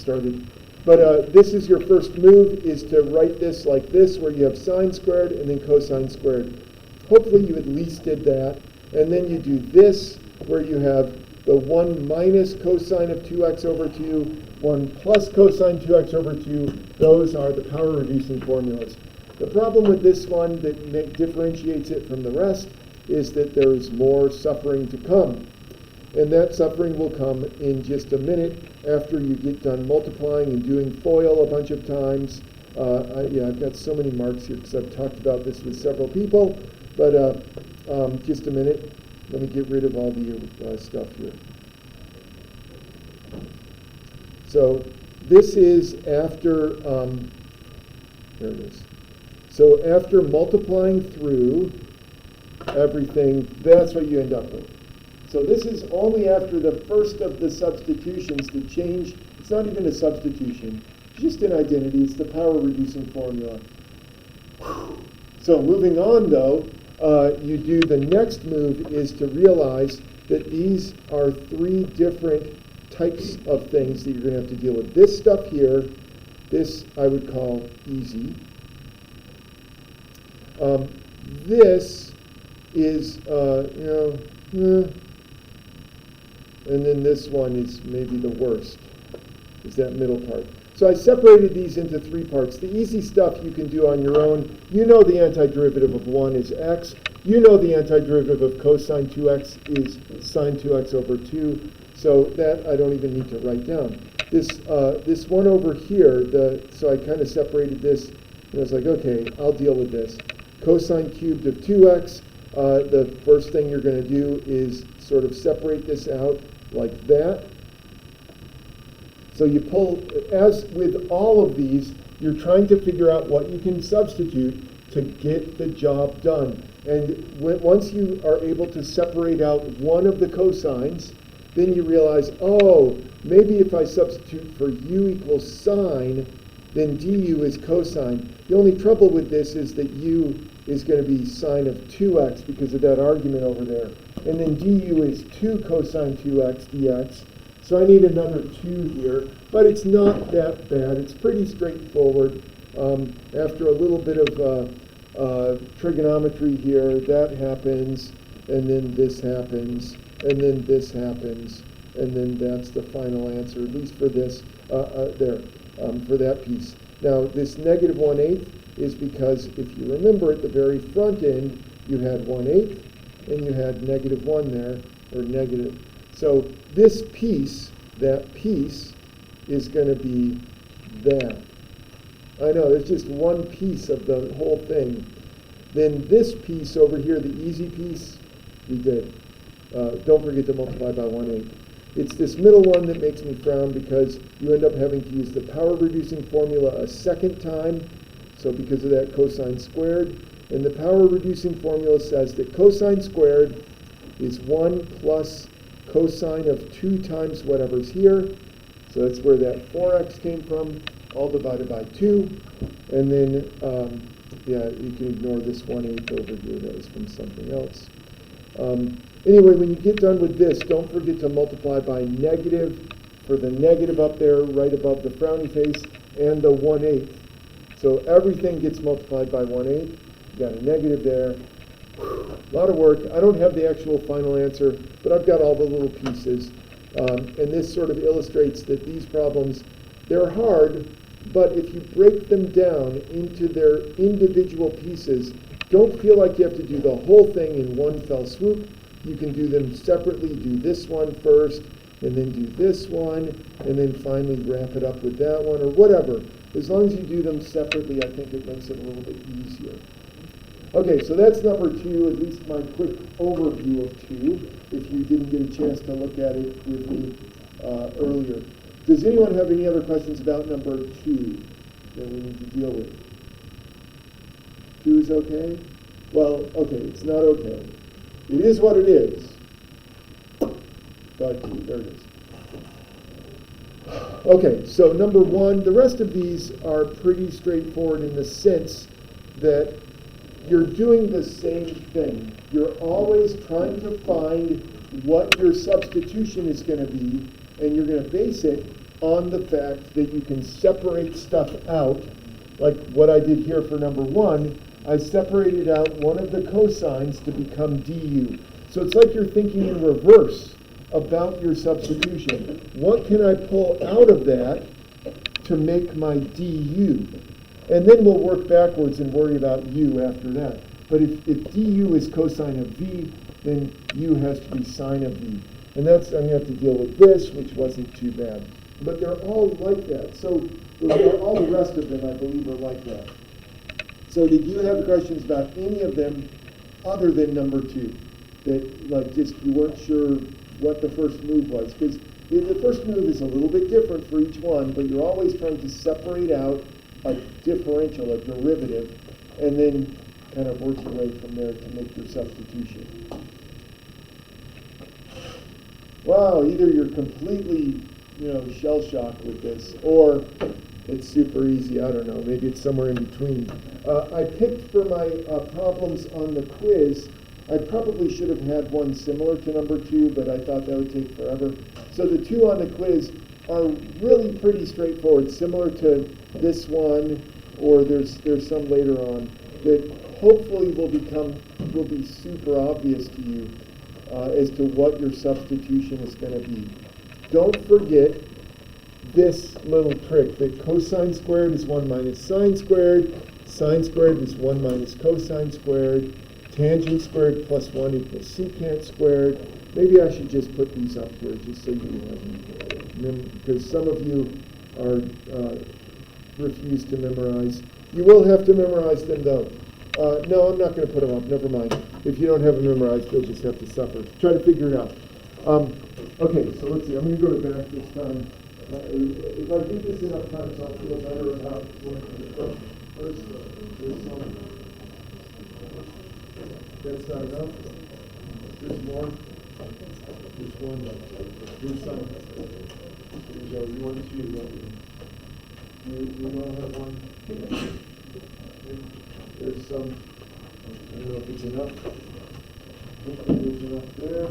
started. But this is your first move, is to write this like this, where you have sine squared and then cosine squared. Hopefully you at least did that. And then you do this, where you have the 1 minus cosine of 2x over 2, 1 plus cosine 2x over 2. Those are the power reducing formulas. The problem with this one that differentiates it from the rest is that there is more suffering to come. And that suffering will come in just a minute after you get done multiplying and doing FOIL a bunch of times. I've got so many marks here because I've talked about this with several people. But just a minute. Let me get rid of all the stuff here. So this is after, there it is. So after multiplying through everything, that's what you end up with. So this is only after the first of the substitutions that change. It's not even a substitution. It's just an identity. It's the power reducing formula. So moving on, though, you do the next move is to realize that these are 3 different types of things that you're going to have to deal with. This stuff here, this I would call easy. This is, and then this one is maybe the worst, is that middle part. So I separated these into 3 parts. The easy stuff you can do on your own. You know the antiderivative of 1 is x. You know the antiderivative of cosine 2x is sine 2x over 2. So that I don't even need to write down. This one over here, so I kind of separated this, and I was like, okay, I'll deal with this. Cosine cubed of 2x, the first thing you're going to do is sort of separate this out like that. So you pull, as with all of these, you're trying to figure out what you can substitute to get the job done. And once you are able to separate out one of the cosines, then you realize, oh, maybe if I substitute for u equals sine, then du is cosine. The only trouble with this is that u is going to be sine of 2x because of that argument over there. And then du is 2 cosine 2x dx. So I need another 2 here, but it's not that bad. It's pretty straightforward. After a little bit of trigonometry here, that happens, and then this happens, and then this happens, and then that's the final answer, at least for this, for that piece. Now, this negative 1/8 is because, if you remember, at the very front end, you had 1/8, and you had negative 1 there, or negative. So this piece, that piece, is going to be that. I know, there's just one piece of the whole thing. Then this piece over here, the easy piece, we did. Don't forget to multiply by 1/8. It's this middle one that makes me frown because you end up having to use the power reducing formula a second time. So because of that, cosine squared. And the power reducing formula says that cosine squared is 1 plus cosine of 2 times whatever's here. So that's where that 4x came from, all divided by 2. And then, you can ignore this 1/8 over here. That was from something else. Anyway, when you get done with this, don't forget to multiply by negative for the negative up there right above the frowny face and the 1/8. So everything gets multiplied by 1/8. You got a negative there. A lot of work. I don't have the actual final answer, but I've got all the little pieces. And this sort of illustrates that these problems, they're hard, but if you break them down into their individual pieces, don't feel like you have to do the whole thing in one fell swoop. You can do them separately. Do this one first, and then do this one, and then finally wrap it up with that one, or whatever. As long as you do them separately, I think it makes it a little bit easier. Okay, so that's number 2, at least my quick overview of 2, if you didn't get a chance to look at it with me earlier. Does anyone have any other questions about number 2 that we need to deal with? 2 is okay? Well, okay, it's not okay. It is what it is. Got 2, there it is. Okay, so number 1, the rest of these are pretty straightforward in the sense that you're doing the same thing. You're always trying to find what your substitution is going to be, and you're going to base it on the fact that you can separate stuff out, like what I did here for number 1. I separated out one of the cosines to become du. So it's like you're thinking in reverse about your substitution. What can I pull out of that to make my du? And then we'll work backwards and worry about u after that. But if du is cosine of v, then u has to be sine of v. And I'm going to have to deal with this, which wasn't too bad. But they're all like that. So all the rest of them, I believe, are like that. So did you have questions about any of them other than number 2? That, like, just you weren't sure what the first move was? Because the first move is a little bit different for each one, but you're always trying to separate out a differential, a derivative, and then kind of work your way from there to make your substitution. Wow, either you're completely, shell-shocked with this, or it's super easy. I don't know. Maybe it's somewhere in between. I picked for my problems on the quiz, I probably should have had one similar to number 2, but I thought that would take forever. So the 2 on the quiz are really pretty straightforward, similar to this one, or there's some later on, that hopefully will be super obvious to you as to what your substitution is going to be. Don't forget this little trick, that cosine squared is 1 minus sine squared is 1 minus cosine squared, tangent squared plus 1 equals secant squared. Maybe I should just put these up here just so you have them, because some of you are refuse to memorize. You will have to memorize them though. No, I'm not going to put them up. Never mind. If you don't have them memorized, you'll just have to suffer. Try to figure it out. Okay, so let's see. I'm going to go to back this time. If I do this enough times, I'll feel better about working. First, there's some. That's not enough. There's more. There's one. There's some. There you go. You want 2, don't you? You all have one. There's some. I don't know if it's enough. There's enough there.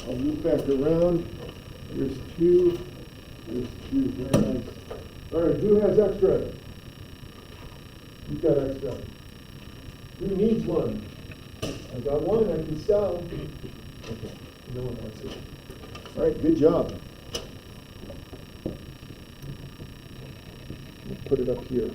I'll move back around. There's 2. There's 2. Very nice. All right, who has extra? You've got extra. Who needs one? I got one. I can sell. Okay. No one wants it. All right. Good job. We'll put it up here.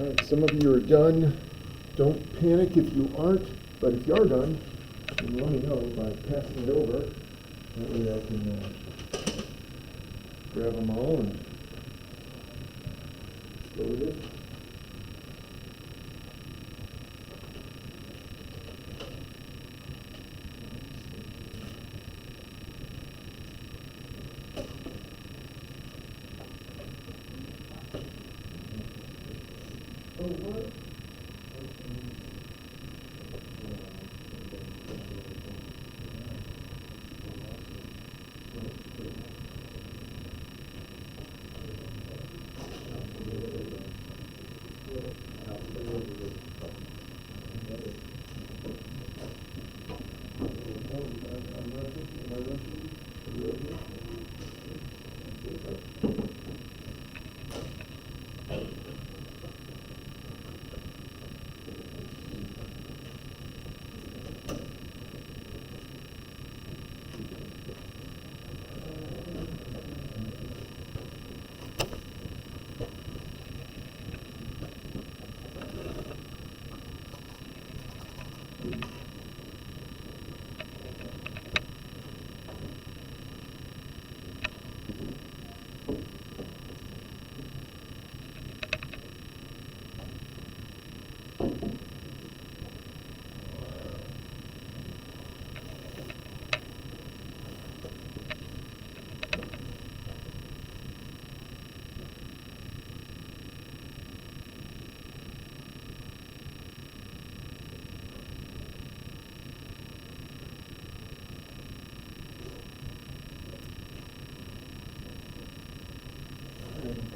All right, some of you are done. Don't panic if you aren't, but if you are done, then let me know by passing it over. That way I can grab them all and go with it.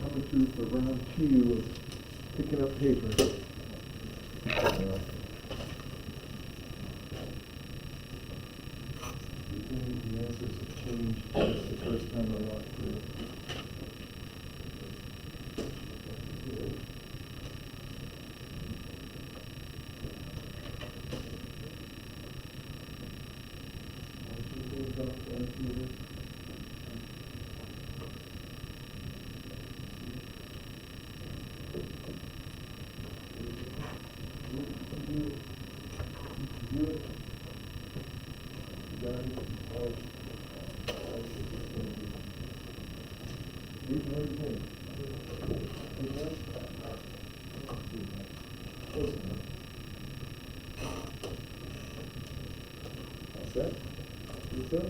Coming through for round 2 of picking up paper. The answers have changed since the first time I walked through. Set? You set?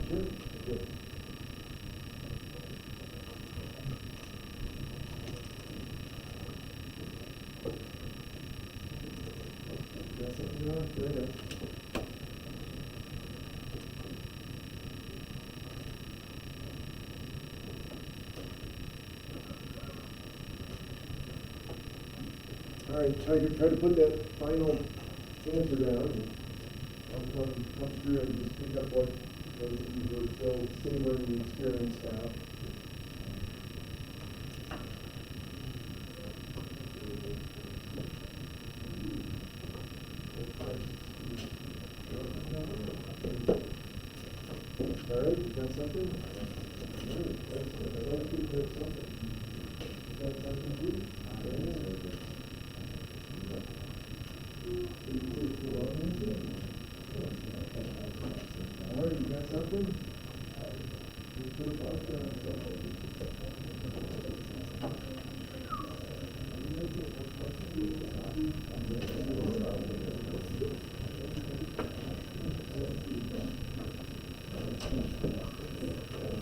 Sure? Good. Got something on? There it is. All right, try to put that final answer down. I'll come through and just pick up what those of you who are still savoring the experience have. All right, you got something? All right, excellent. I like you to have something. You got something too? All right, you got something? You put a box down.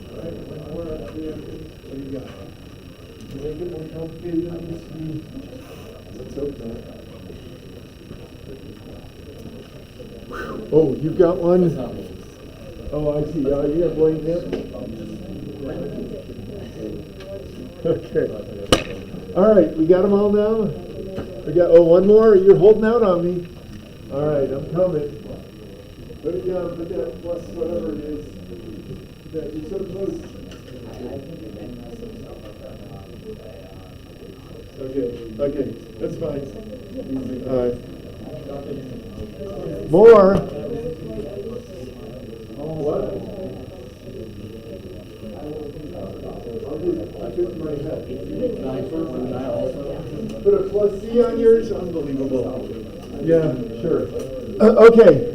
All right, one more up there. What do you got? You make it more complicated than it needs to be. Let's hope not. Oh, you've got one? Oh, I see. You have blame him? Okay. All right, we got them all now? We got, one more? You're holding out on me. All right, I'm coming. Put it down, put that plus whatever it is. That you're so close. Okay, that's fine. All right. More. What? I took my head. put a plus C on yours? Unbelievable. Yeah, sure. Okay.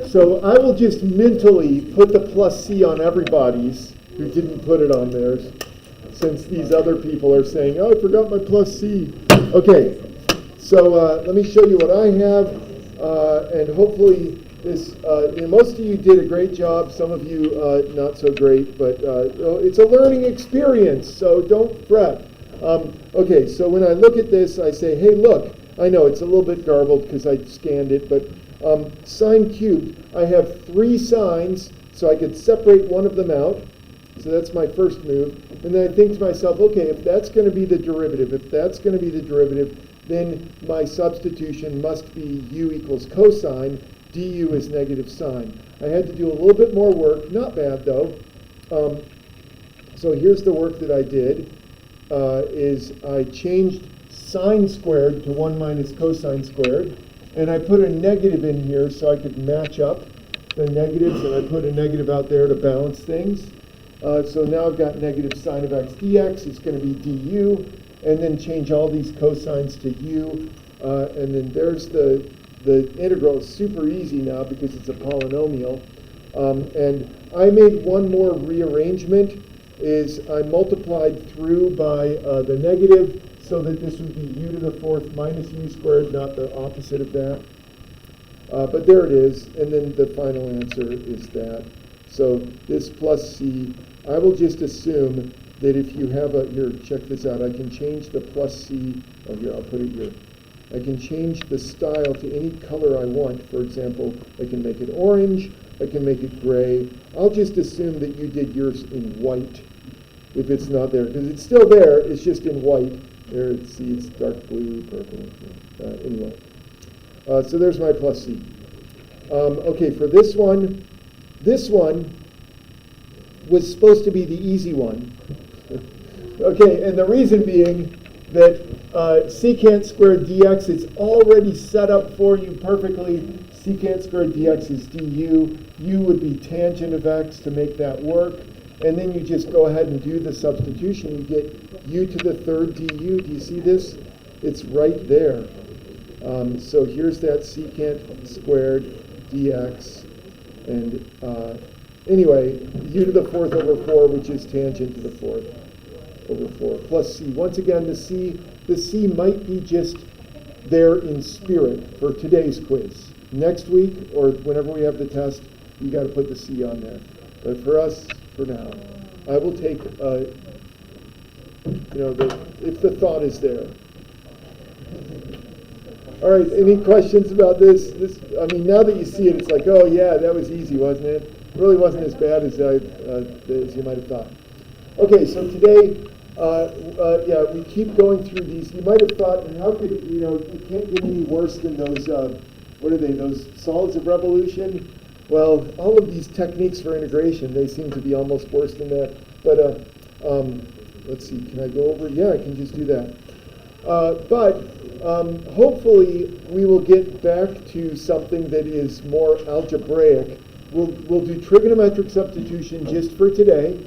So I will just mentally put the plus C on everybody's who didn't put it on theirs, since these other people are saying, oh, I forgot my plus C. Okay, so let me show you what I have, and hopefully this, most of you did a great job, some of you not so great, but it's a learning experience, so don't fret. Okay, so when I look at this, I say, hey, look, I know it's a little bit garbled because I scanned it, but sine cubed, I have 3 sines, so I could separate one of them out. So that's my first move. And then I think to myself, okay, if that's going to be the derivative, then my substitution must be u equals cosine, du is negative sine. I had to do a little bit more work, not bad though. So here's the work that I did, is I changed sine squared to 1 minus cosine squared, and I put a negative in here so I could match up the negatives, and I put a negative out there to balance things. So now I've got negative sine of x dx, it's going to be du, and then change all these cosines to u, and then there's the integral. Is super easy now because it's a polynomial. And I made one more rearrangement, is I multiplied through by the negative, so that this would be u to the 4th minus u squared, not the opposite of that. But there it is, and then the final answer is that. So this plus c, I will just assume that if you have a, here, check this out, I can change the plus c, oh here, I'll put it here. I can change the style to any color I want. For example, I can make it orange, I can make it gray. I'll just assume that you did yours in white if it's not there, because it's still there, it's just in white. There, see, it's dark blue, purple, anyway. So there's my plus c. Okay, for this one was supposed to be the easy one. Okay, and the reason being that secant squared dx is already set up for you perfectly. Secant squared dx is du. U would be tangent of x to make that work. And then you just go ahead and do the substitution. You get u to the 3rd du. Do you see this? It's right there. So here's that secant squared dx. And anyway, u to the 4th over 4, which is tangent to the 4th over 4, plus c. Once again, the c might be just there in spirit for today's quiz. Next week, or whenever we have the test, you got to put the c on there. But for us, for now, I will take, if the thought is there. All right, any questions about this? I mean, now that you see it, it's like, oh yeah, that was easy, wasn't it? It really wasn't as bad as you might have thought. Okay, so today, we keep going through these. You might have thought, how could, it can't get any worse than those, what are they, those solids of revolution? Well, all of these techniques for integration, they seem to be almost worse than that. But let's see, can I go over? Yeah, I can just do that. Hopefully we will get back to something that is more algebraic. We'll do trigonometric substitution just for today.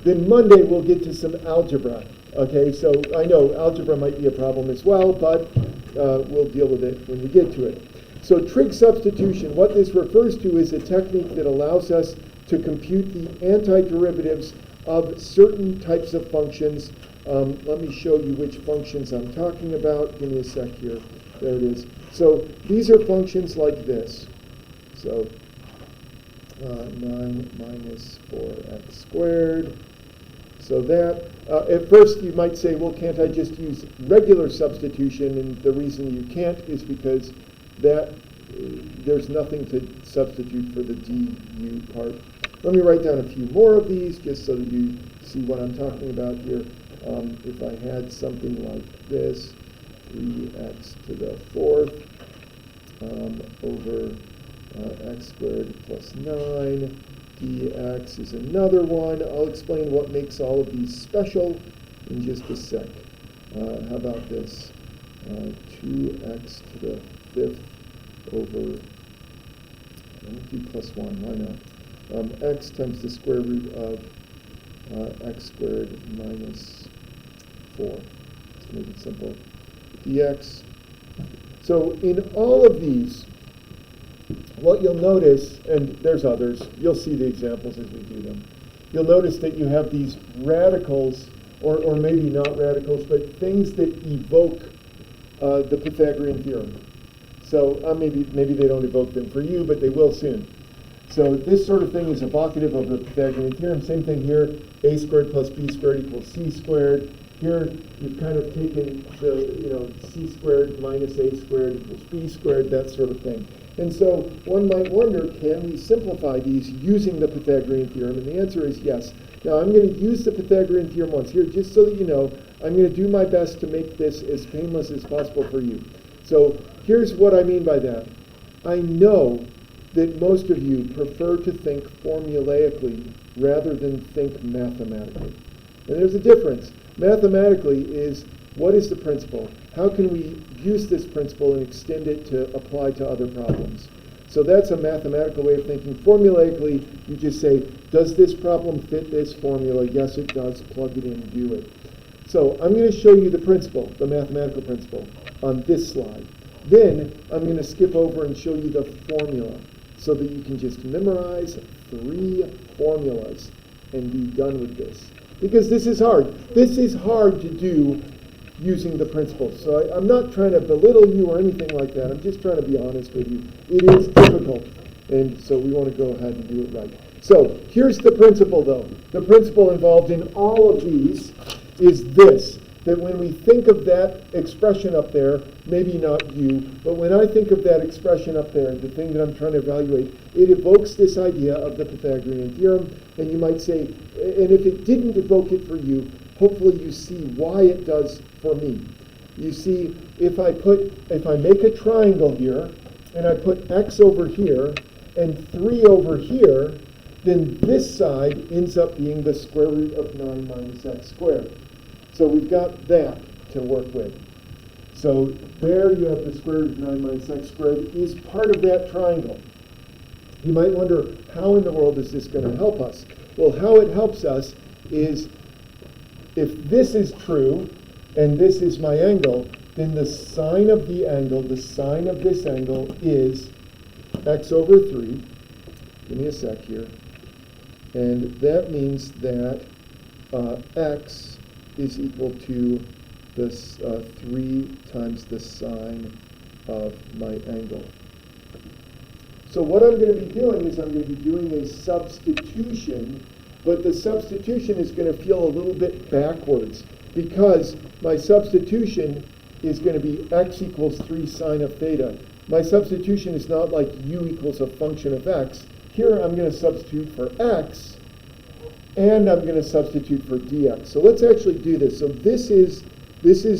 Then Monday we'll get to some algebra. Okay, so I know algebra might be a problem as well, but we'll deal with it when we get to it. So trig substitution, what this refers to is a technique that allows us to compute the antiderivatives of certain types of functions. Let me show you which functions I'm talking about. Give me a sec here. There it is. So these are functions like this. So 9 minus 4x squared. So that, at first you might say, well, can't I just use regular substitution? And the reason you can't is because that there's nothing to substitute for the du part. Let me write down a few more of these just so that you see what I'm talking about here. If I had something like this, 3x to the 4th over x squared plus 9, dx is another one. I'll explain what makes all of these special in just a sec. How about this? 2x to the 5th over, I'll do plus 1, why not? X times the square root of x squared minus 4. to make it simple. Dx. So in all of these, what you'll notice, and there's others, you'll see the examples as we do them. You'll notice that you have these radicals, or maybe not radicals, but things that evoke the Pythagorean theorem. So maybe they don't evoke them for you, but they will soon. So this sort of thing is evocative of the Pythagorean theorem. Same thing here, a squared plus b squared equals c squared. Here you've kind of taken the, c squared minus a squared equals b squared, that sort of thing. And so one might wonder, can we simplify these using the Pythagorean theorem? And the answer is yes. Now I'm going to use the Pythagorean theorem once here, just so that you know, I'm going to do my best to make this as painless as possible for you. So here's what I mean by that. I know that most of you prefer to think formulaically rather than think mathematically. And there's a difference. Mathematically is, what is the principle? How can we use this principle and extend it to apply to other problems? So that's a mathematical way of thinking. Formulaically, you just say, does this problem fit this formula? Yes, it does. Plug it in, do it. So I'm going to show you the principle, the mathematical principle, on this slide. Then I'm going to skip over and show you the formula so that you can just memorize 3 formulas and be done with this. Because this is hard. This is hard to do using the principles. So I'm not trying to belittle you or anything like that. I'm just trying to be honest with you. It is difficult. And so we want to go ahead and do it right. So here's the principle, though. The principle involved in all of these is this, that when we think of that expression up there, maybe not you, but when I think of that expression up there, the thing that I'm trying to evaluate, it evokes this idea of the Pythagorean theorem. And you might say, and if it didn't evoke it for you, hopefully you see why it does for me. You see, if I make a triangle here, and I put x over here, and 3 over here, then this side ends up being the square root of 9 minus x squared. So we've got that to work with. So there you have the square root of 9 minus x squared is part of that triangle. You might wonder, how in the world is this going to help us? Well, how it helps us is, if this is true, and this is my angle, then the sine of the angle, the sine of this angle is x over 3. Give me a sec here. And that means that x is equal to this 3 times the sine of my angle. So what I'm going to be doing is I'm going to be doing a substitution, but the substitution is going to feel a little bit backwards because my substitution is going to be x equals 3 sine of theta. My substitution is not like u equals a function of x. Here I'm going to substitute for x, and I'm going to substitute for dx. So let's actually do this. So this is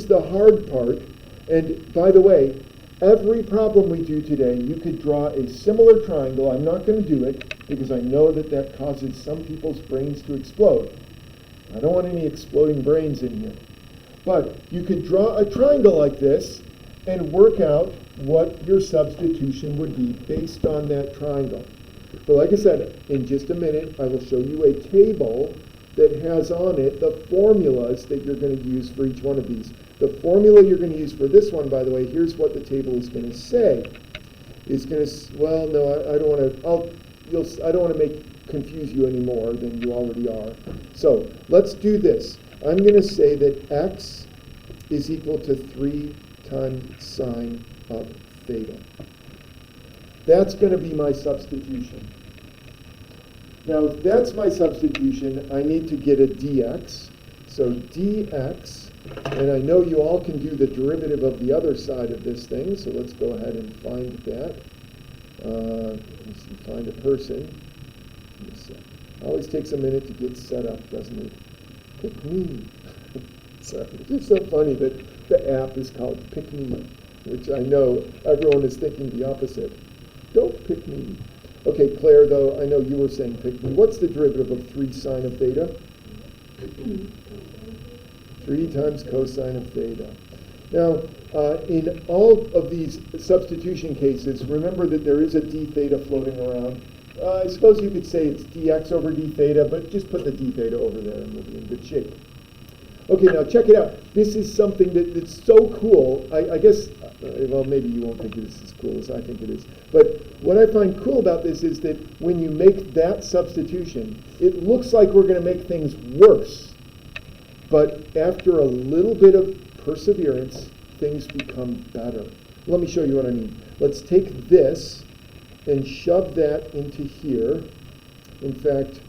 the hard part. And by the way, every problem we do today, you could draw a similar triangle. I'm not going to do it because I know that causes some people's brains to explode. I don't want any exploding brains in here. But you could draw a triangle like this and work out what your substitution would be based on that triangle. But like I said, in just a minute, I will show you a table that has on it the formulas that you're going to use for each one of these. The formula you're going to use for this one, by the way, here's what the table is going to say. It's going to, well, no, I don't want to confuse you any more than you already are. So let's do this. I'm going to say that x is equal to 3 times sine of theta. That's going to be my substitution. Now, if that's my substitution, I need to get a dx. So dx, and I know you all can do the derivative of the other side of this thing, so let's go ahead and find that. Let's see, find a person. Always takes a minute to get set up, doesn't it? Pick me. Sorry, it's just so funny that the app is called Pick Me, which I know everyone is thinking the opposite. Don't pick me. Okay, Claire, though, I know you were saying pick me. What's the derivative of 3 sine of theta? 3 times cosine of theta. Now, in all of these substitution cases, remember that there is a d theta floating around. I suppose you could say it's dx over d theta, but just put the d theta over there and we'll be in good shape. Okay, now check it out. This is something that's so cool. I guess, well, maybe you won't think it is as cool as I think it is. But what I find cool about this is that when you make that substitution, it looks like we're going to make things worse. But after a little bit of perseverance, things become better. Let me show you what I mean. Let's take this and shove that into here. In fact,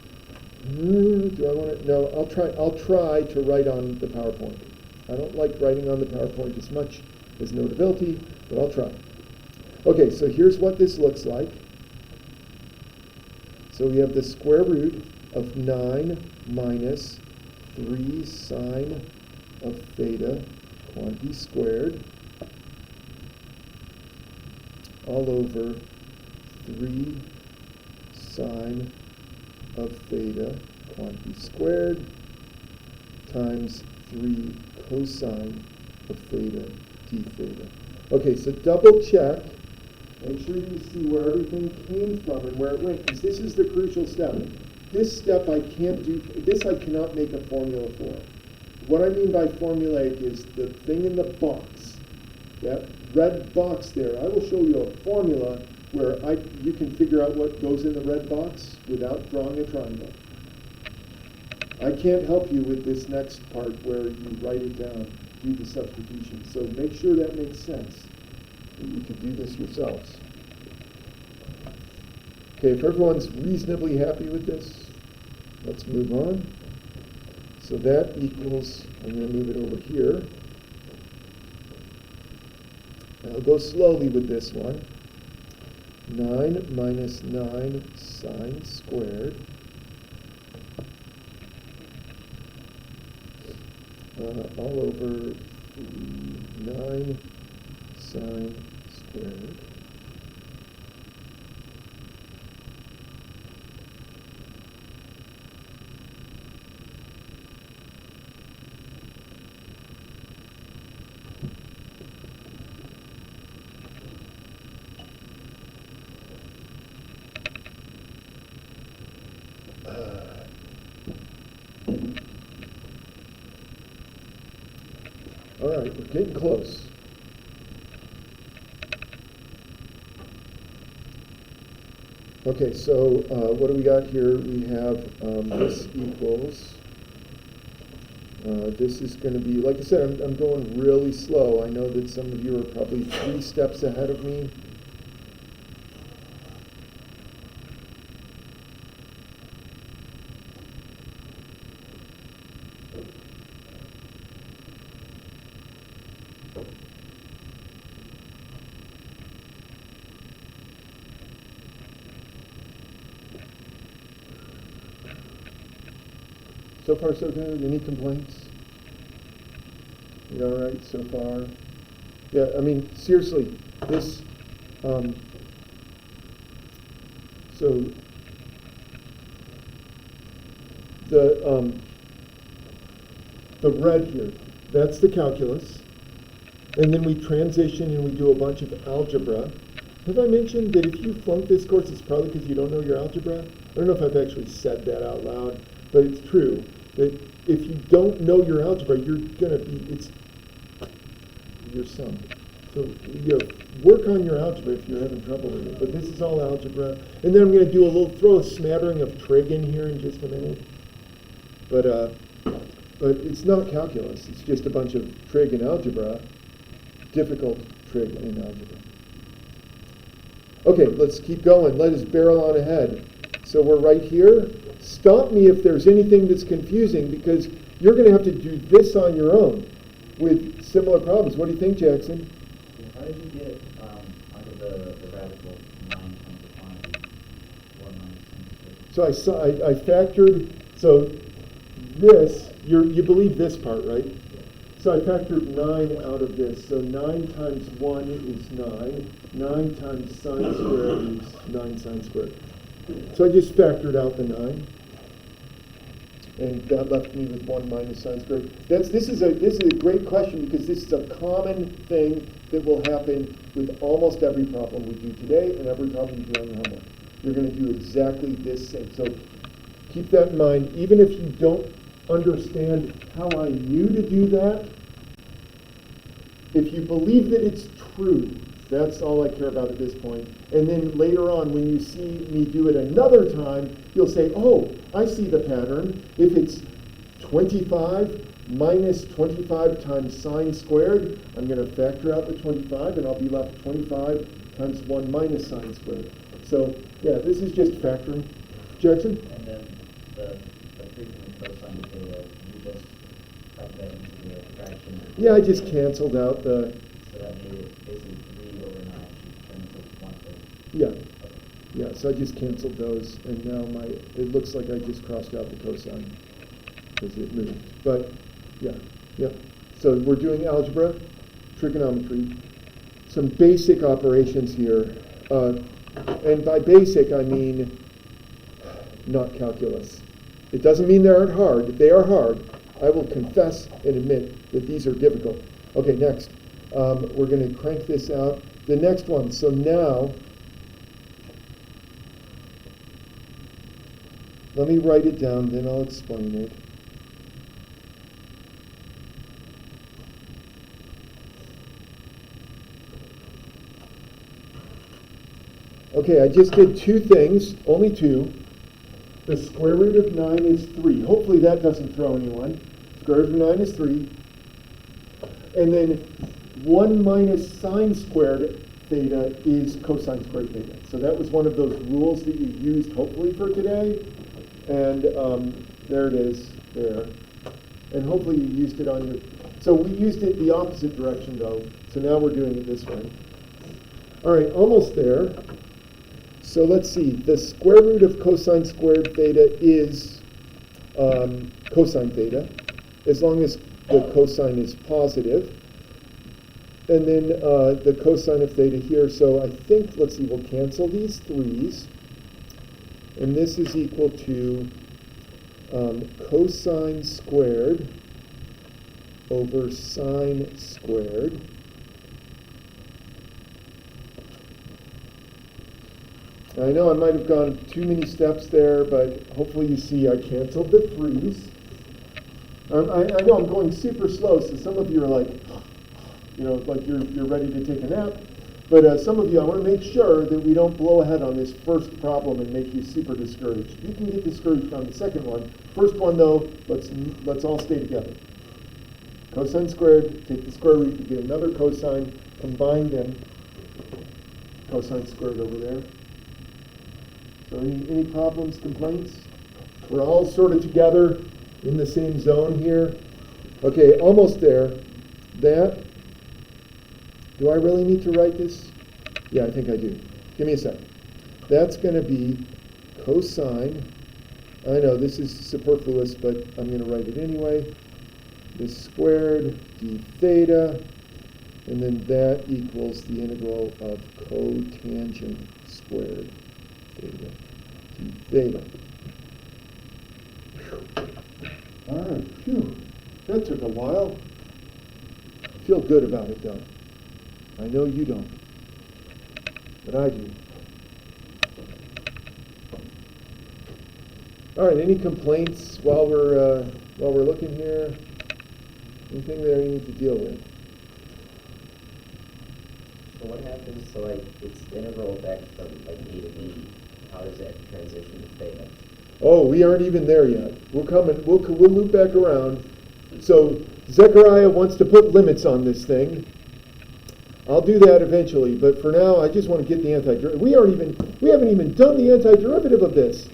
do I want to? No, I'll try to write on the PowerPoint. I don't like writing on the PowerPoint as much as Notability, but I'll try. Okay, so here's what this looks like. So we have the square root of 9 minus 3 sine of theta quantity squared all over 3 sine of theta quantity squared times 3 cosine of theta d theta. Okay, so double check. Make sure you see where everything came from and where it went, because this is the crucial step. This step I can't do, this I cannot make a formula for. What I mean by formulaic is the thing in the box, that red box there. I will show you a formula where you can figure out what goes in the red box without drawing a triangle. I can't help you with this next part where you write it down, do the substitution. So make sure that makes sense, that you can do this yourselves. Okay, if everyone's reasonably happy with this, let's move on. So that equals, I'm going to move it over here. I'll go slowly with this one. 9 minus 9 sine squared all over 9 sine squared all right, we're getting close. Okay, so what do we got here? We have this equals, this is going to be, like I said, I'm going really slow. I know that some of you are probably 3 steps ahead of me. So far, so good. Any complaints? You all right so far? Yeah, I mean, seriously, this, so the red here, that's the calculus. And then we transition and we do a bunch of algebra. Have I mentioned that if you flunk this course, it's probably because you don't know your algebra? I don't know if I've actually said that out loud, but it's true. That if you don't know your algebra, you're going to be, you're sunk. So you know, work on your algebra if you're having trouble with it. But this is all algebra. And then I'm going to throw a smattering of trig in here in just a minute. But it's not calculus. It's just a bunch of trig and algebra, difficult trig and algebra. Okay, let's keep going. Let us barrel on ahead. So we're right here. Stop me if there's anything that's confusing, because you're going to have to do this on your own with similar problems. What do you think, Jackson? How did you get out of the radical 9 times the quantity 1 minus 10 squared? So I factored, so this, you believe this part, right? Yeah. So I factored 9 out of this. So 9 times 1 is 9. 9 times sine squared is 9 sine squared. So I just factored out the 9. And that left me with 1 minus sine squared. This is a great question, because this is a common thing that will happen with almost every problem we do today and every problem you do on your homework. You're going to do exactly this same. So keep that in mind. Even if you don't understand how I knew to do that. If you believe that it's true, that's all I care about at this point. And then later on, when you see me do it another time, you'll say, oh, I see the pattern. If it's 25 minus 25 times sine squared, I'm going to factor out the 25, and I'll be left 25 times 1 minus sine squared. So, yeah, this is just factoring. Jackson? And then the frequent cosine theta, you just type that into the fraction. Yeah, I just canceled out the, So that made it basically 3 over 9 should turn into 1/3. yeah. Yeah, so I just canceled those, and now it looks like I just crossed out the cosine because it moved. But, yeah, yep. So we're doing algebra, trigonometry, some basic operations here. And by basic, I mean not calculus. It doesn't mean they aren't hard. If they are hard, I will confess and admit that these are difficult. Okay, next. We're going to crank this out. The next one. So now, let me write it down, then I'll explain it. Okay, I just did two things, only two. The square root of 9 is 3. Hopefully that doesn't throw anyone. Square root of 9 is 3. And then 1 minus sine squared theta is cosine squared theta. So that was one of those rules that you used hopefully for today. And there it is, there. And hopefully you used it on your... So we used it the opposite direction though. So now we're doing it this way. All right, almost there. So let's see, the square root of cosine squared theta is cosine theta, as long as the cosine is positive. And then the cosine of theta here, so I think, let's see, we'll cancel these 3's. And this is equal to cosine squared over sine squared. I know I might have gone too many steps there, but hopefully you see I canceled the 3's. I know I'm going super slow, so some of you are like, you know, like you're ready to take a nap. But some of you, I want to make sure that we don't blow ahead on this first problem and make you super discouraged. You can get discouraged on the second one. First one, though, let's all stay together. Cosine squared, take the square root, you get another cosine, combine them. Cosine squared over there. So any problems, complaints? We're all sort of together in the same zone here. Okay, almost there. That, do I really need to write this? Yeah, I think I do. Give me a sec. That's going to be cosine. I know this is superfluous, but I'm going to write it anyway. This squared d theta, and then that equals the integral of cotangent squared theta d theta. All right, phew. That took a while. I feel good about it, though. I know you don't, but I do. All right, any complaints while we're looking here? Anything there you need to deal with? So what happens, so like it's integral back from like a to b, how does that transition to theta? Oh, we aren't even there yet. We're coming, we'll loop back around. So Zechariah wants to put limits on this thing. I'll do that eventually, but for now I just want to get the antiderivative. We haven't even done the antiderivative of this.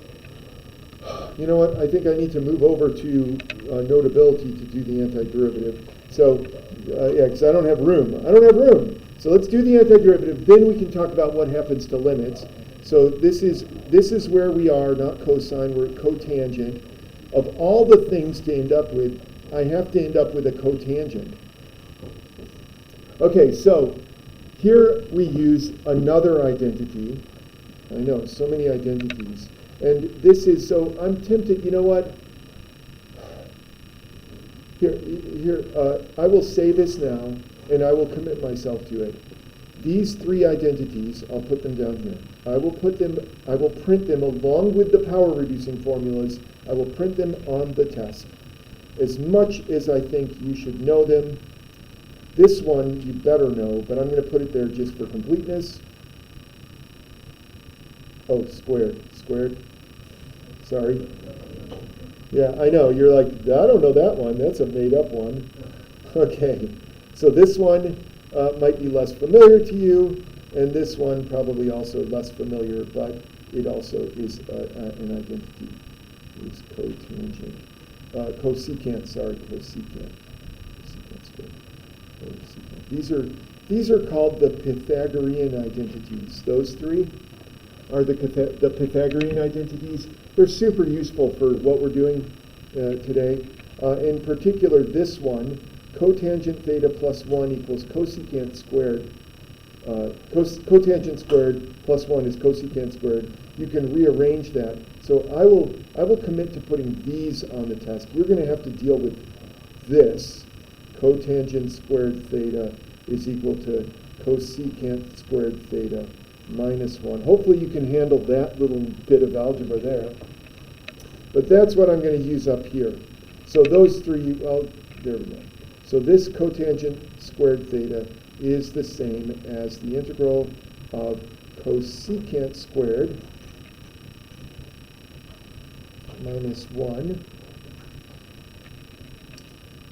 You know what? I think I need to move over to Notability to do the antiderivative. So, yeah, because I don't have room. So let's do the antiderivative. Then we can talk about what happens to limits. So this is where we are, not cosine. We're at cotangent. Of all the things to end up with, I have to end up with a cotangent. Okay, so here we use another identity. I know, so many identities. And this is, so I'm tempted, you know what? Here, I will say this now, and I will commit myself to it. These three identities, I'll put them down here. I will print them along with the power reducing formulas. I will print them on the test. as much as I think you should know them. This one you better know, but I'm going to put it there just for completeness. Oh, squared. Sorry. Yeah, I know. You're like, I don't know that one. That's a made-up one. Okay. So this one might be less familiar to you, and this one probably also less familiar, but it also is an identity. It's cotangent. Cosecant squared. Cosecant. These are called the Pythagorean identities. Those three are the Pythagorean identities. They're super useful for what we're doing today. In particular, this one, cotangent theta plus 1 equals cosecant squared. Cotangent squared plus 1 is cosecant squared. You can rearrange that. So I will commit to putting these on the test. You're going to have to deal with this. Cotangent squared theta is equal to cosecant squared theta minus 1. Hopefully you can handle that little bit of algebra there. But that's what I'm going to use up here. So those three, well, there we go. So this cotangent squared theta is the same as the integral of cosecant squared minus 1.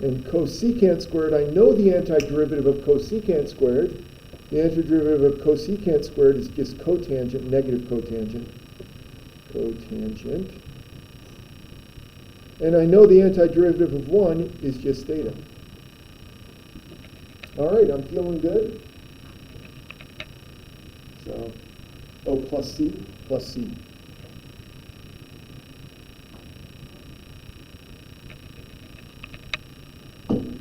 And cosecant squared, I know the antiderivative of cosecant squared. The antiderivative of cosecant squared is just cotangent, negative cotangent. Cotangent. And I know the antiderivative of 1 is just theta. All right, I'm feeling good. So, oh, plus c.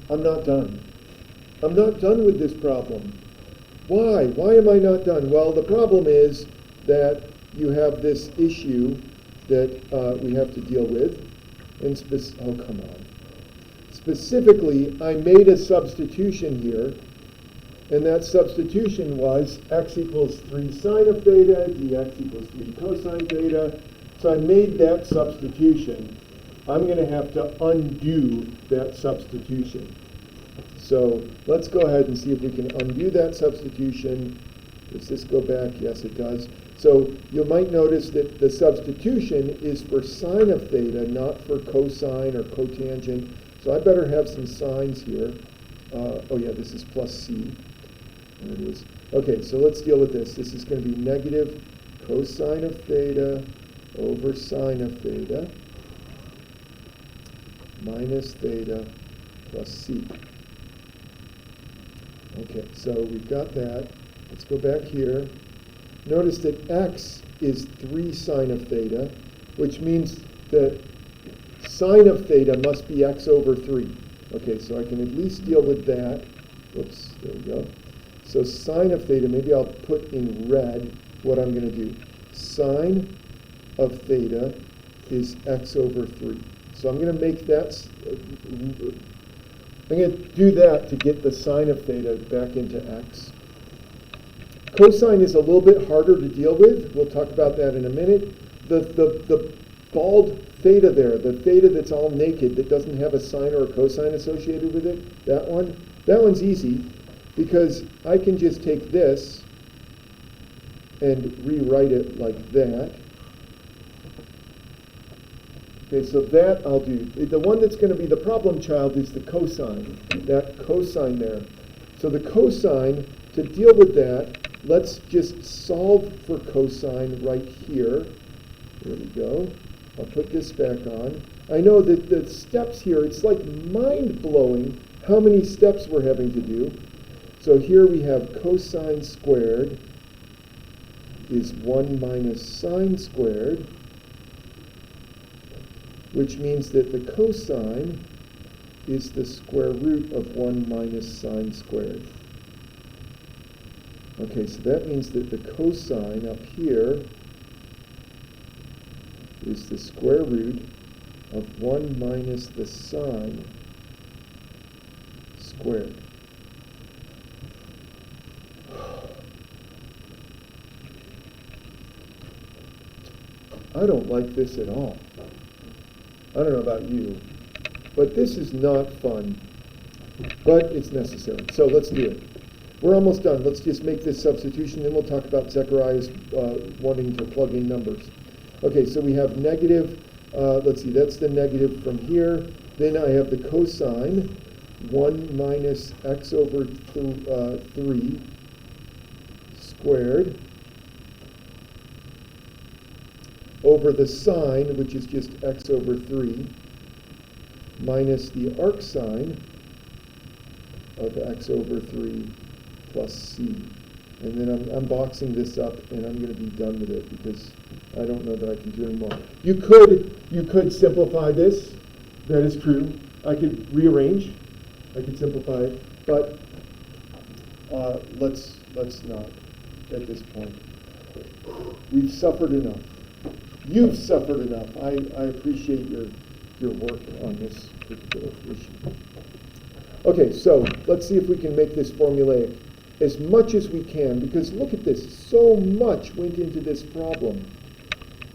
I'm not done. I'm not done with this problem. Why? Why am I not done? Well, the problem is that you have this issue that we have to deal with. And oh, come on. Specifically, I made a substitution here, and that substitution was x equals 3 sine of theta, dx equals 3 cosine theta. So I made that substitution. I'm going to have to undo that substitution. So let's go ahead and see if we can undo that substitution. Does this go back? Yes, it does. So you might notice that the substitution is for sine of theta, not for cosine or cotangent. So I better have some signs here. Oh yeah, this is plus c. There it is. Okay, so let's deal with this. This is going to be negative cosine of theta over sine of theta minus theta plus c. Okay, so we've got that. Let's go back here. Notice that x is 3 sine of theta, which means that sine of theta must be x over 3. Okay, so I can at least deal with that. Whoops, there we go. So sine of theta, maybe I'll put in red what I'm going to do. Sine of theta is x over 3. So I'm going to make that, I'm going to do that to get the sine of theta back into x. Cosine is a little bit harder to deal with. We'll talk about that in a minute. The bald theta there, the theta that's all naked, that doesn't have a sine or a cosine associated with it, that one's easy because I can just take this and rewrite it like that. Okay, so that I'll do. The one that's going to be the problem child is the cosine, that cosine there. So the cosine, to deal with that, let's just solve for cosine right here. There we go. I'll put this back on. I know that the steps here, it's like mind-blowing how many steps we're having to do. So here we have cosine squared is 1 minus sine squared, which means that the cosine is the square root of 1 minus sine squared. Okay, so that means that the cosine up here is the square root of 1 minus the sine squared. I don't like this at all. I don't know about you. But this is not fun, but it's necessary. So let's do it. We're almost done. Let's just make this substitution, then we'll talk about Zechariah's wanting to plug in numbers. Okay, so we have negative, let's see, that's the negative from here. Then I have the cosine, 1 minus x over 3 squared over the sine, which is just x over 3, minus the arc sine of x over 3 plus c. And then I'm boxing this up, and I'm going to be done with it because I don't know that I can do any more. You could simplify this. That is true. I could rearrange. I could simplify it, but let's not at this point. We've suffered enough. You've suffered enough. I appreciate your work on this particular issue. Okay, so let's see if we can make this formulaic as much as we can, because look at this. So much went into this problem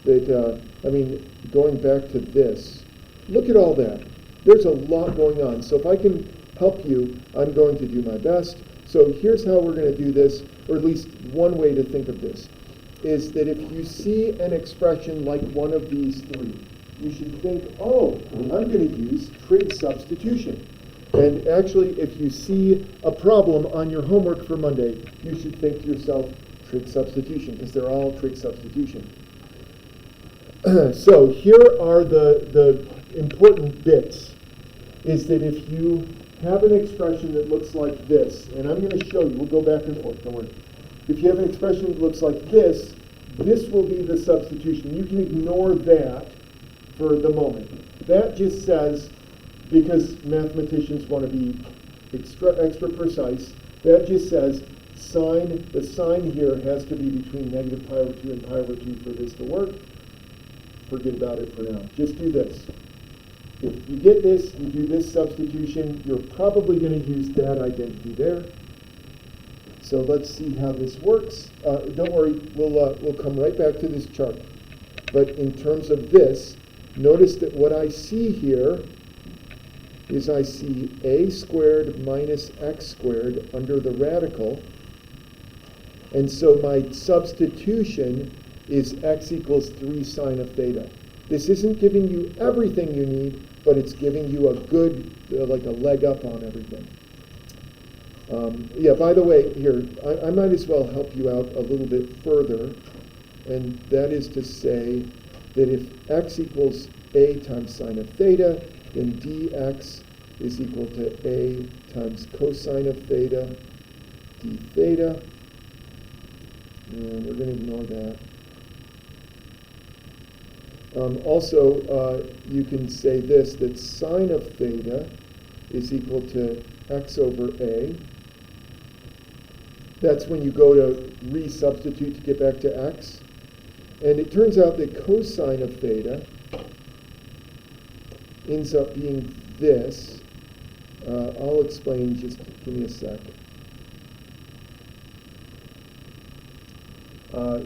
that, I mean, going back to this, look at all that. There's a lot going on. So if I can help you, I'm going to do my best. So here's how we're going to do this, or at least one way to think of this, is that if you see an expression like one of these three, you should think, oh, I'm going to use trig substitution. And actually, if you see a problem on your homework for Monday, you should think to yourself, trig substitution, because they're all trig substitution. So here are the important bits, is that if you have an expression that looks like this, and I'm going to show you, we'll go back and forth, don't worry. If you have an expression that looks like this will be the substitution. You can ignore that for the moment. That just says, because mathematicians want to be extra precise, that just says the sign here has to be between negative pi over 2 and pi over 2 for this to work. Forget about it for now. Just do this. If you get this, you do this substitution, you're probably going to use that identity there. So let's see how this works. Don't worry, we'll come right back to this chart. But in terms of this, notice that what I see here is I see a squared minus x squared under the radical. And so my substitution is x equals 3 sine of theta. This isn't giving you everything you need, but it's giving you a good, like a leg up on everything. Yeah, by the way, here, I might as well help you out a little bit further. And that is to say that if x equals a times sine of theta, then dx is equal to a times cosine of theta d theta. And we're going to ignore that. Also, you can say this, that sine of theta is equal to x over a. That's when you go to resubstitute to get back to x. And it turns out that cosine of theta ends up being this. I'll explain, just give me a sec.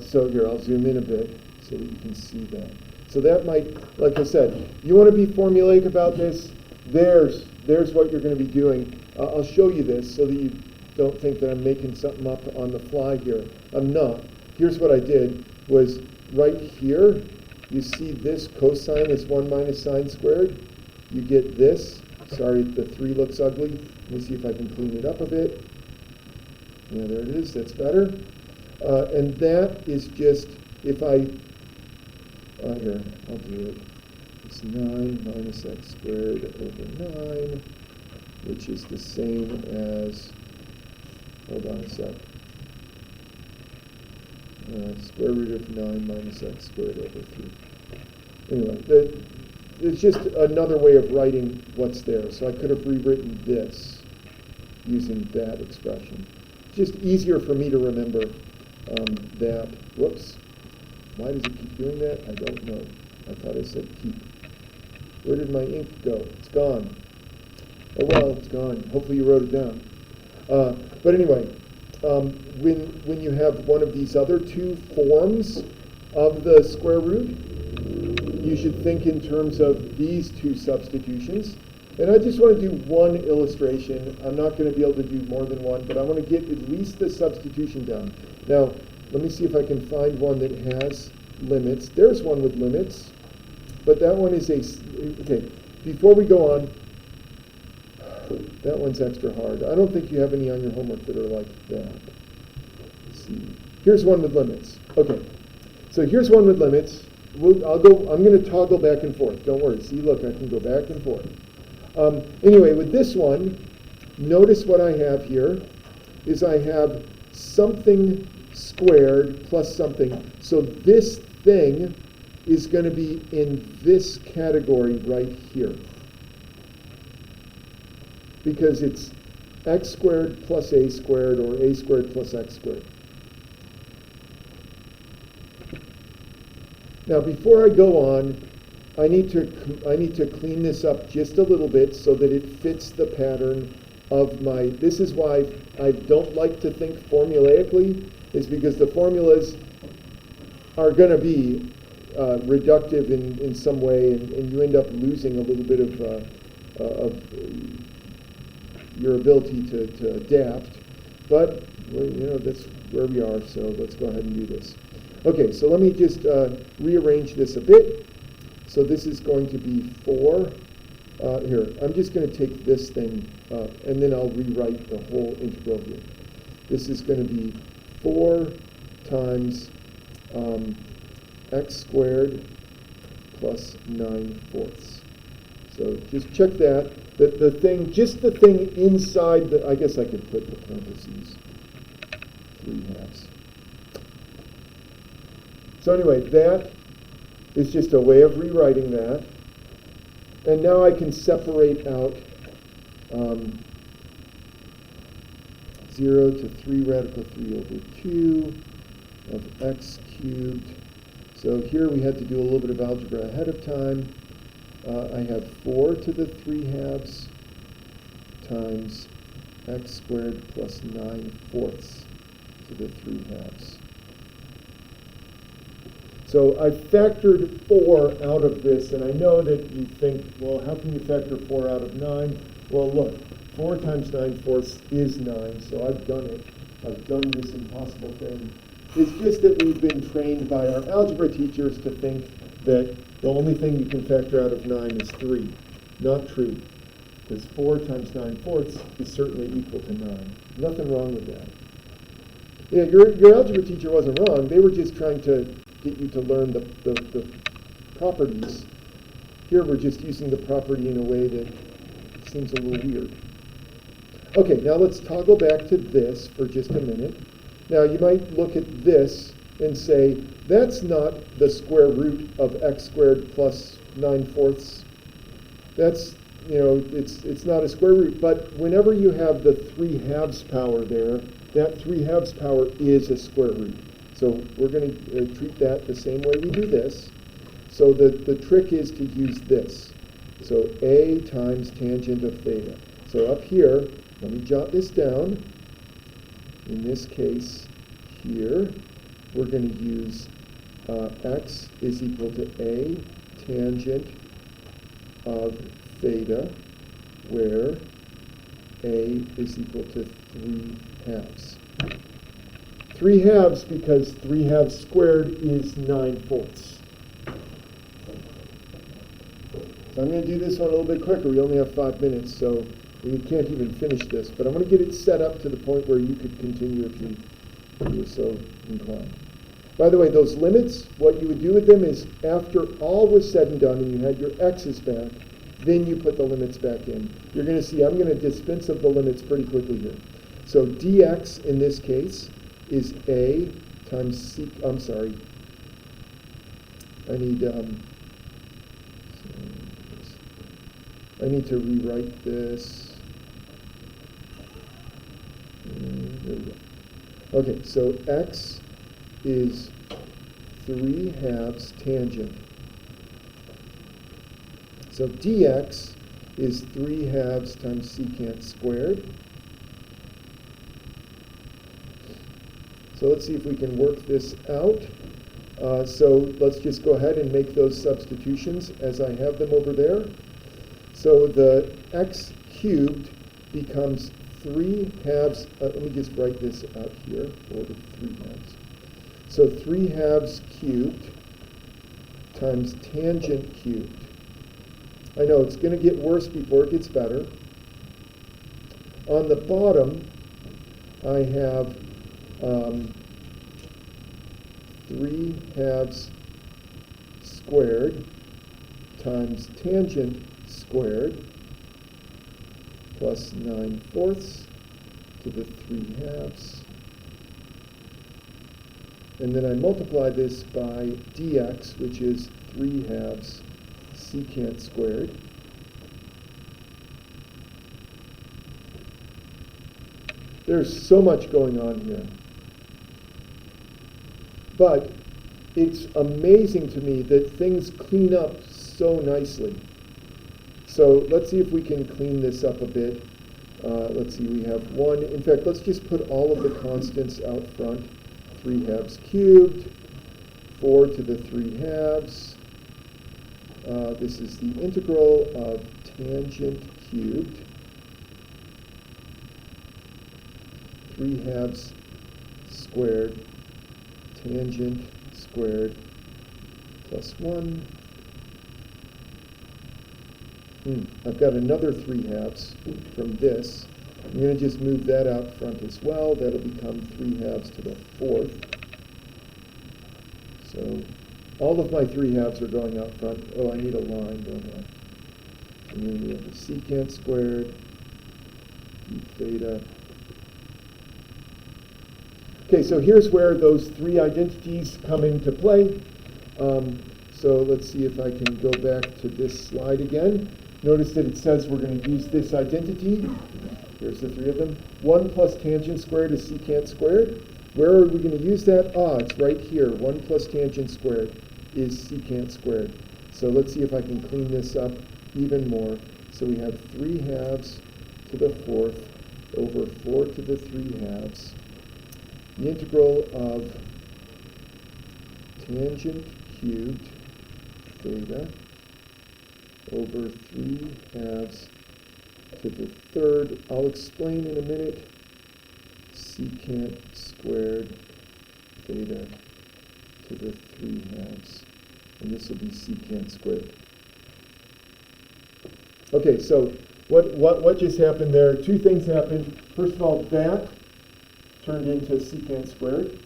So here, I'll zoom in a bit so that you can see that. So that might, like I said, you want to be formulaic about this, there's what you're going to be doing. I'll show you this so that you don't think that I'm making something up on the fly here. I'm not. Here's what I did, was right here, you see this cosine is 1 minus sine squared. You get this. Sorry, the 3 looks ugly. Let me see if I can clean it up a bit. Yeah, there it is. That's better. And that is just, if I, here, I'll do it. It's 9 minus x squared over 9, which is the same as, hold on a sec, square root of 9 minus x squared over 3. Anyway, it's just another way of writing what's there. So I could have rewritten this using that expression. It's just easier for me to remember that. Whoops. Why does it keep doing that? I don't know. I thought I said keep. Where did my ink go? It's gone. Oh well, it's gone. Hopefully you wrote it down. But anyway, when you have one of these other two forms of the square root, you should think in terms of these two substitutions. And I just want to do one illustration. I'm not going to be able to do more than one, but I want to get at least the substitution down. Now, let me see if I can find one that has limits. There's one with limits, but that one is okay, before we go on, that one's extra hard. I don't think you have any on your homework that are like that. Let's see. Here's one with limits. Okay, so here's one with limits. I'm going to toggle back and forth. Don't worry. See, look, I can go back and forth. Anyway, with this one, notice what I have here is I have something squared plus something. So this thing is going to be in this category right here, because it's x squared plus a squared, or a squared plus x squared. Now, before I go on, I need to clean this up just a little bit so that it fits the pattern of my. This is why I don't like to think formulaically, is because the formulas are going to be reductive in some way, and you end up losing a little bit of your ability to adapt. But well, you know, that's where we are, so let's go ahead and do this. Okay, so let me just rearrange this a bit. So this is going to be 4. Here, I'm just going to take this thing, and then I'll rewrite the whole integral here. This is going to be 4 times x squared plus 9/4. So just check that. The thing, just the thing inside the, I guess I could put the parentheses, 3/2. So anyway, that is just a way of rewriting that. And now I can separate out 0 to 3 radical 3 over 2 of x cubed. So here we had to do a little bit of algebra ahead of time. I have 4 to the 3/2 times x squared plus 9/4 to the 3/2. So I factored 4 out of this, and I know that you think, well, how can you factor 4 out of 9? Well, look, 4 times 9/4 is 9, so I've done it. I've done this impossible thing. It's just that we've been trained by our algebra teachers to think that the only thing you can factor out of 9 is 3. Not true, because 4 times 9/4 is certainly equal to 9. Nothing wrong with that. Yeah, your algebra teacher wasn't wrong. They were just trying to get you to learn the properties. Here we're just using the property in a way that seems a little weird. Okay, now let's toggle back to this for just a minute. Now you might look at this and say, that's not the square root of x squared plus 9/4. That's, you know, it's not a square root, but whenever you have the 3/2 power there, that 3/2 power is a square root. So we're going to treat that the same way we do this. So the trick is to use this. So a times tangent of theta. So up here, let me jot this down. In this case here, we're going to use x is equal to a tangent of theta, where a is equal to 3/2. 3/2 because 3/2 squared is 9/4. So I'm going to do this one a little bit quicker. We only have 5 minutes, so we can't even finish this. But I'm going to get it set up to the point where you could continue if you were so inclined. By the way, those limits, what you would do with them is after all was said and done and you had your x's back, then you put the limits back in. You're going to see I'm going to dispense of the limits pretty quickly here. So dx in this case is a times c, I'm sorry, I need to rewrite this. There we go. Okay, so x is 3/2 tangent. So dx is 3/2 times secant squared. So let's see if we can work this out. So let's just go ahead and make those substitutions as I have them over there. So the x cubed becomes 3 halves, let me just write this out here, 4 to 3 halves. So 3 halves cubed times tangent cubed. I know it's going to get worse before it gets better. On the bottom, I have 3 halves squared times tangent squared plus 9/4 to the 3 halves. And then I multiply this by dx, which is 3 halves secant squared. There's so much going on here. But it's amazing to me that things clean up so nicely. So let's see if we can clean this up a bit. Let's see, we have 1. In fact, let's just put all of the constants out front. 3 halves cubed, 4 to the 3 halves. This is the integral of tangent cubed. 3 halves squared, tangent squared plus 1. I've got another 3 halves from this. I'm going to just move that out front as well. That'll become 3 halves to the 4th. So all of my 3 halves are going out front. Oh, I need a line, don't I? And then we have the secant squared, d theta. Okay, so here's where those 3 identities come into play. So let's see if I can go back to this slide again. Notice that it says we're going to use this identity. Here's the 3 of them. 1 plus tangent squared is secant squared. Where are we going to use that? It's right here. 1 plus tangent squared is secant squared. So let's see if I can clean this up even more. So we have 3 halves to the 4th over 4 to the 3 halves. The integral of tangent cubed theta over 3 halves to the 3rd. I'll explain in a minute. Secant squared theta to the 3 halves. And this will be secant squared. Okay, so what just happened there? 2 things happened. First of all, that turned into secant squared.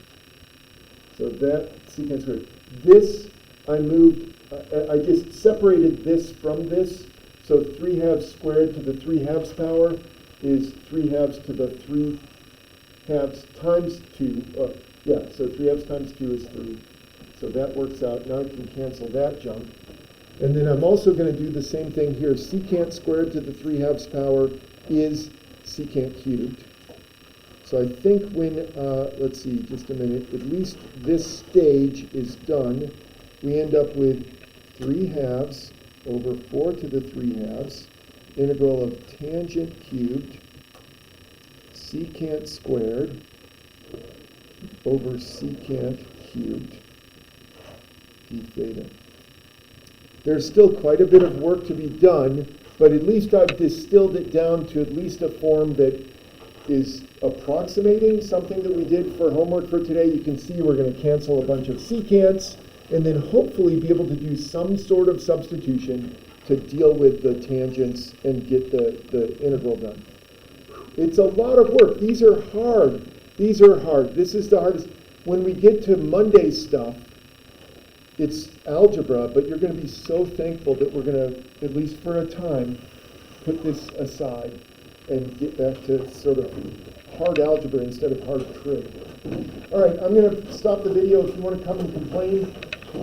So that secant squared. This, I moved, I just separated this from this. So 3 halves squared to the 3 halves power is 3 halves to the 3 halves times 2. So 3 halves times 2 is 3. So that works out. Now I can cancel that junk. And then I'm also going to do the same thing here. Secant squared to the 3 halves power is secant cubed. So I think when, let's see, just a minute, at least this stage is done, we end up with 3 halves over 4 to the 3 halves, integral of tangent cubed, secant squared over secant cubed d theta. There's still quite a bit of work to be done, but at least I've distilled it down to at least a form that is approximating something that we did for homework for today. You can see we're going to cancel a bunch of secants and then hopefully be able to do some sort of substitution to deal with the tangents and get the integral done. It's a lot of work. These are hard. These are hard. This is the hardest. When we get to Monday's stuff, it's algebra, but you're going to be so thankful that we're going to, at least for a time, put this aside and get back to sort of hard algebra instead of hard trig. All right, I'm going to stop the video. If you want to come and complain,